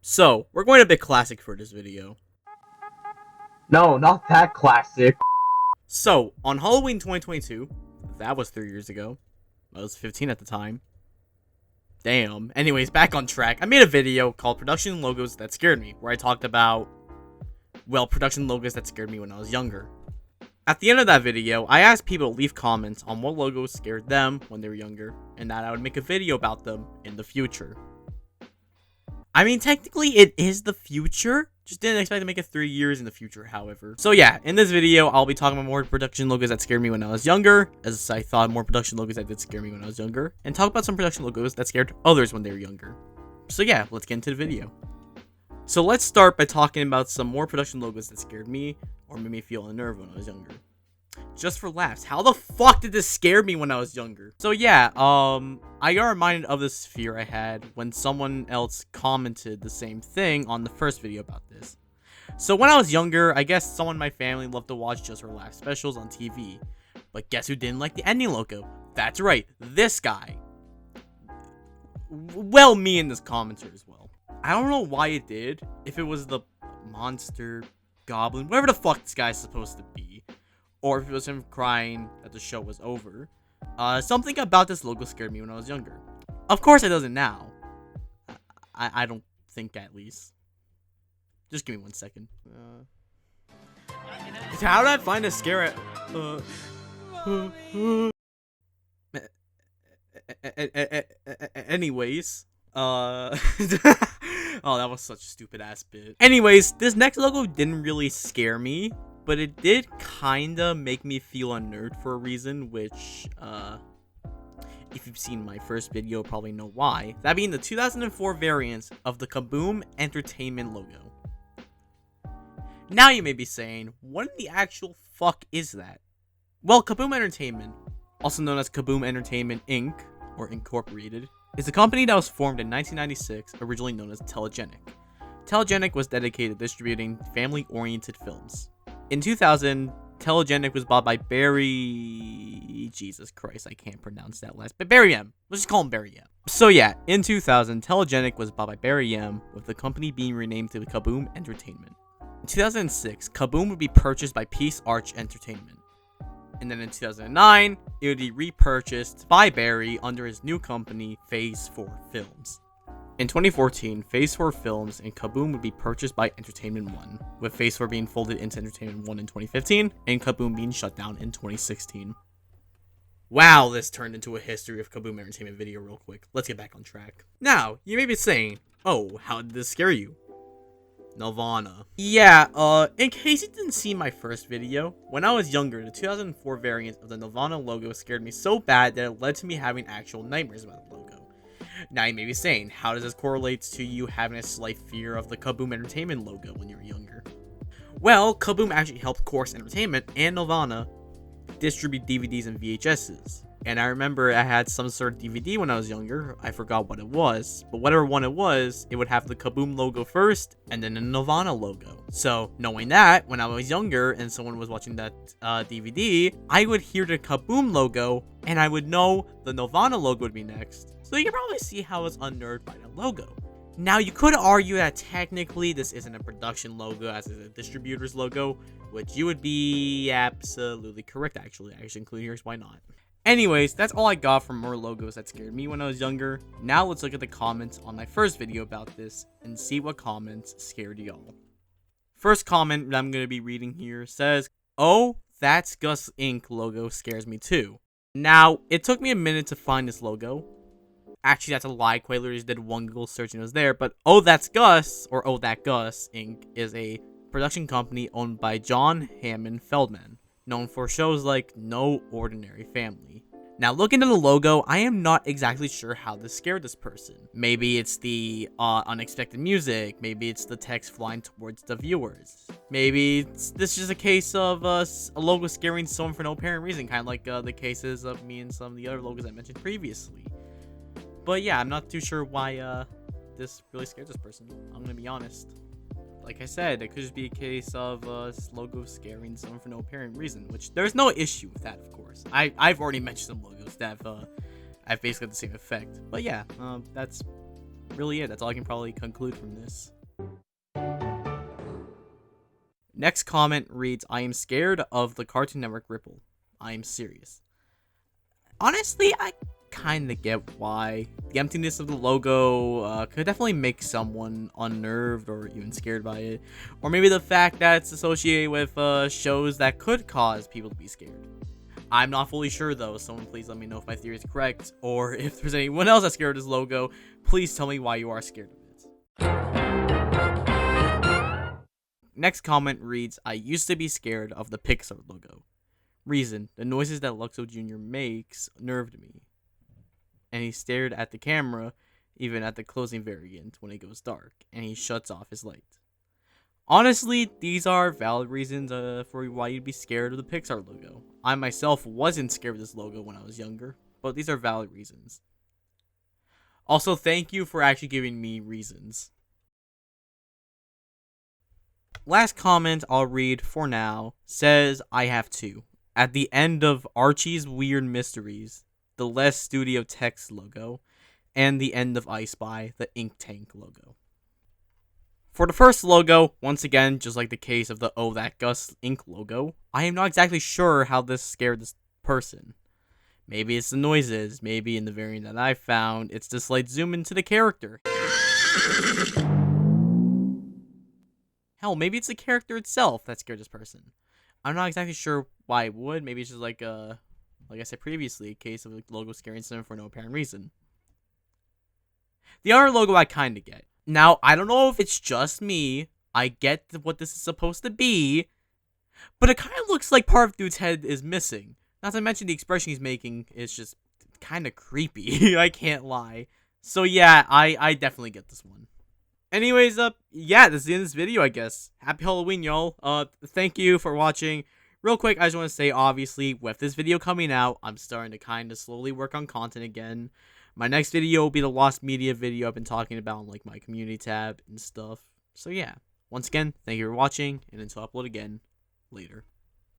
So, we're going a bit classic for this video. No, not that classic. So, on Halloween 2022, that was 3 years ago. I was 15 at the time. Damn. Anyways, back on track. I made a video called Production Logos That Scared Me, where I talked about, well, production logos that scared me when I was younger. At the end of that video, I asked people to leave comments on what logos scared them when they were younger, and that I would make a video about them in the future. I mean, technically, it is the future. Just didn't expect to make it 3 years in the future, however. So yeah, in this video, I'll be talking about more production logos that scared me when I was younger, as I thought more production logos that did scare me when I was younger, and talk about some production logos that scared others when they were younger. So yeah, let's get into the video. So let's start by talking about some more production logos that scared me, or made me feel a nerve when I was younger. Just for laughs, how the fuck did this scare me when I was younger? So yeah, I got reminded of this fear I had when someone else commented the same thing on the first video about this. So when I was younger, I guess someone in my family loved to watch Just for Laughs specials on TV. But guess who didn't like the ending logo? That's right, this guy. Well, me in this commenter as well. I don't know why it did, if it was the monster, goblin, whatever the fuck this guy's supposed to be. Or if it was him crying that the show was over. Something about this logo scared me when I was younger. Of course it doesn't now. I don't think, at least. Just give me 1 second. How did I find a scare at... Anyways. Oh, that was such a stupid ass bit. Anyways, this next logo didn't really scare me, but it did kinda make me feel a nerd for a reason, which, if you've seen my first video, you'll probably know why. That being the 2004 variant of the Kaboom Entertainment logo. Now you may be saying, what in the actual fuck is that? Well, Kaboom Entertainment, also known as Kaboom Entertainment Inc., or Incorporated, is a company that was formed in 1996, originally known as Telegenic. Telegenic was dedicated to distributing family-oriented films. In 2000, Telegenic was bought by Barry... Jesus Christ, I can't pronounce that last... But Barry M. Let's just call him Barry M. So yeah, in 2000, Telegenic was bought by Barry M, with the company being renamed to Kaboom Entertainment. In 2006, Kaboom would be purchased by Archie Entertainment. And then in 2009, it would be repurchased by Barry under his new company, Phase 4 Films. In 2014, Phase 4 Films and Kaboom would be purchased by Entertainment One, with Phase 4 being folded into Entertainment One in 2015, and Kaboom being shut down in 2016. Wow, this turned into a history of Kaboom Entertainment video real quick. Let's get back on track. Now, you may be saying, oh, how did this scare you? Nirvana. Yeah, in case you didn't see my first video, when I was younger, the 2004 variant of the Nirvana logo scared me so bad that it led to me having actual nightmares about the logo. Now you may be saying, how does this correlate to you having a slight fear of the Kaboom Entertainment logo when you were younger? Well, Kaboom actually helped Course Entertainment and Nirvana distribute DVDs and VHSs. And I remember I had some sort of DVD when I was younger. I forgot what it was. But whatever one it was, it would have the Kaboom logo first, and then the Nirvana logo. So, knowing that, when I was younger and someone was watching that DVD, I would hear the Kaboom logo, and I would know the Nirvana logo would be next. So you can probably see how I was unnerved by the logo. Now, you could argue that technically this isn't a production logo, as it's a distributor's logo, which you would be absolutely correct, actually. I actually include here's why not. Anyways, that's all I got from more logos that scared me when I was younger. Now let's look at the comments on my first video about this and see what comments scared y'all. First comment that I'm going to be reading here says, "Oh, that's Gus Inc. logo scares me too." Now, it took me a minute to find this logo. Actually, that's a lie. Quite literally just did one Google search and it was there. But Oh, That's Gus, or Oh, That Gus Inc. is a production company owned by John Hammond Feldman, known for shows like No Ordinary Family. Now, looking at the logo, I am not exactly sure how this scared this person. Maybe it's the unexpected music. Maybe it's the text flying towards the viewers. Maybe this is just a case of a logo scaring someone for no apparent reason, kind of like the cases of me and some of the other logos I mentioned previously. But yeah, I'm not too sure why this really scared this person. I'm gonna be honest. Like I said, it could just be a case of logo scaring someone for no apparent reason, which there's no issue with that, of course. I've already mentioned some logos that have basically the same effect. But yeah, that's really it. That's all I can probably conclude from this. Next comment reads, I am scared of the Cartoon Network ripple. I am serious. Honestly, I kind of get why. The emptiness of the logo could definitely make someone unnerved or even scared by it. Or maybe the fact that it's associated with shows that could cause people to be scared. I'm not fully sure though. Someone please let me know if my theory is correct. Or if there's anyone else that's scared of this logo, please tell me why you are scared of it. Next comment reads, I used to be scared of the Pixar logo. Reason, the noises that Luxo Jr. makes nerved me. And he stared at the camera, even at the closing variant when it goes dark, and he shuts off his light. Honestly, these are valid reasons for why you'd be scared of the Pixar logo. I myself wasn't scared of this logo when I was younger, but these are valid reasons. Also, thank you for actually giving me reasons. Last comment I'll read for now says, I have two. At the end of Archie's Weird Mysteries, the Less Studio Text logo, and the end of I Spy, the Ink Tank logo. For the first logo, once again, just like the case of the Oh That Gus Inc logo, I am not exactly sure how this scared this person. Maybe it's the noises, maybe in the variant that I found, it's the slight zoom into the character. Hell, maybe it's the character itself that scared this person. I'm not exactly sure why it would. Maybe it's just like I said previously, a case of like logo scaring someone for no apparent reason. The other logo I kind of get. Now, I don't know if it's just me. I get what this is supposed to be, but it kind of looks like part of dude's head is missing. Not to mention the expression he's making is just kind of creepy. I can't lie. So yeah, I definitely get this one. Anyways, yeah, this is the end of this video, I guess. Happy Halloween, y'all. Thank you for watching. Real quick, I just want to say, obviously, with this video coming out, I'm starting to kind of slowly work on content again. My next video will be the Lost Media video I've been talking about on, like, my community tab and stuff. So, yeah. Once again, thank you for watching, and until I upload again, later.